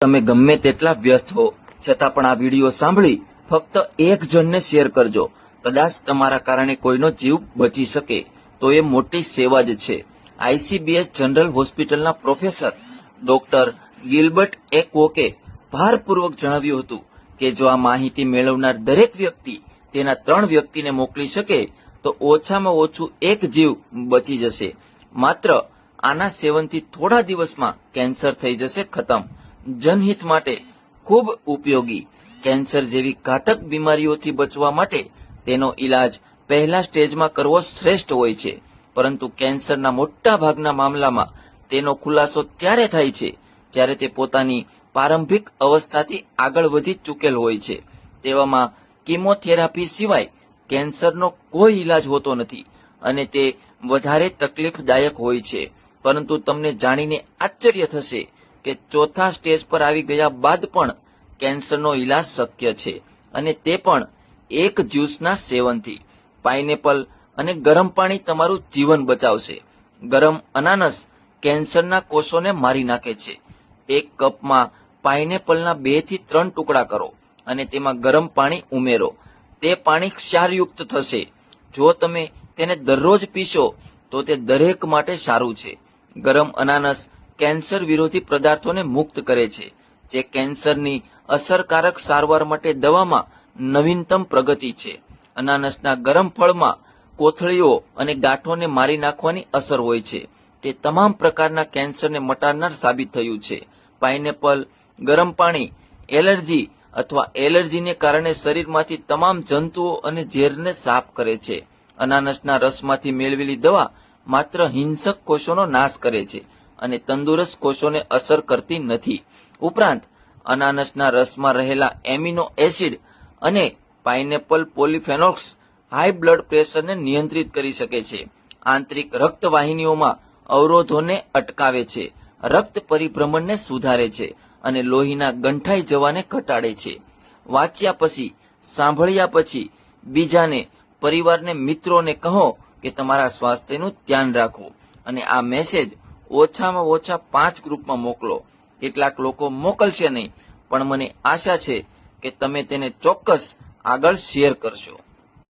તમે ગમે તેટલા વ્યસ્ત હો છતાં પણ આ વિડીયો સાંભળી ફક્ત એક જણને શેર કરજો. કદાચ તમારા કારણે કોઈનો જીવ બચી શકે તો એ મોટી સેવા જ છે. આઈસીબીએસ જનરલ હોસ્પિટલના પ્રોફેસર ડોક્ટર ગિલબર્ટ એકવોકે ભારપૂર્વક જણાવ્યું હતું કે જો આ માહિતી મેળવનાર દરેક વ્યક્તિ તેના 3 વ્યક્તિને મોકલી શકે તો ઓછામાં ઓછું એક જીવ બચી જશે. માત્ર આના સેવનથી થોડા દિવસમાં કેન્સર થઈ જશે ખતમ. જનહિત માટે ખૂબ ઉપયોગી. કેન્સર જેવી ઘાતક બીમારીઓથી બચવા માટે તેનો ઈલાજ પહેલા સ્ટેજમાં કરવો શ્રેષ્ઠ હોય છે, પરંતુ કેન્સરના મોટા ભાગના મામલામાં તેનો ખુલાસો ત્યારે થાય છે જ્યારે તે પોતાની પ્રારંભિક અવસ્થાથી આગળ વધી ચૂકેલ હોય છે. તેવામાં કીમોથેરાપી સિવાય કેન્સરનો કોઈ ઈલાજ હોતો નથી અને તે વધારે તકલીફદાયક હોય છે. પરંતુ તમને જાણીને આશ્ચર્ય થશે કે ચોથા સ્ટેજ પર આવી ગયા બાદ પણ કેન્સરનો ઈલાજ શક્ય છે, અને તે પણ એક જ્યુસના સેવનથી. પાઇનેપલ અને ગરમ પાણી તમારું જીવન બચાવશે. ગરમ અનાનસ કેન્સરના કોષોને મારી નાખે છે. એક કપમાં પાઇનેપલના 2 થી 3 ટુકડા કરો અને તેમાં ગરમ પાણી ઉમેરો. તે પાણી ક્ષારયુક્ત થશે. જો તમે તેને દરરોજ પીશો તો તે દરેક માટે સારું છે. ગરમ અનાનસ કેન્સર વિરોધી પદાર્થોને મુક્ત કરે છે, જે કેન્સરની અસરકારક સારવાર માટે દવામાં નવીનતમ પ્રગતિ છે. અનાનસના ગરમ ફળમાં કોથળીઓ અને ગાંઠોને મારી નાખવાની અસર હોય છે. તે તમામ પ્રકારના કેન્સરને મટાડનાર સાબિત થયું છે. પાઇનેપલ ગરમ પાણી એલર્જી અથવા એલર્જીને કારણે શરીરમાંથી તમામ જંતુઓ અને ઝેરને સાફ કરે છે. અનાનસના રસમાંથી મેળવેલી દવા માત્ર હિંસક કોષોનો નાશ કરે છે અને તંદુરસ્ત કોષોને અસર કરતી નથી. ઉપરાંત અનાનસના રસમાં રહેલા એમિનો એસિડ અને પાઇનેપલ પોલિફેનોલ્સ હાઈ બ્લડ પ્રેશરને નિયંત્રિત કરી શકે છે. આંતરિક રક્તવાહિનીઓમાં અવરોધોને અટકાવે છે, રક્ત પરિભ્રમણને સુધારે છે અને લોહીના ગંઠાઈ જવાને ઘટાડે છે. વાંચ્યા પછી, સાંભળ્યા પછી બીજાને, પરિવારને, મિત્રોને કહો કે તમારા સ્વાસ્થ્યનું ધ્યાન રાખો અને આ મેસેજ ઓછામાં ઓછા 5 ગ્રુપમાં મોકલો. કેટલાક લોકો મોકલશે નહીં, પણ મને આશા છે કે તમે તેને ચોક્કસ આગળ શેર કરશો.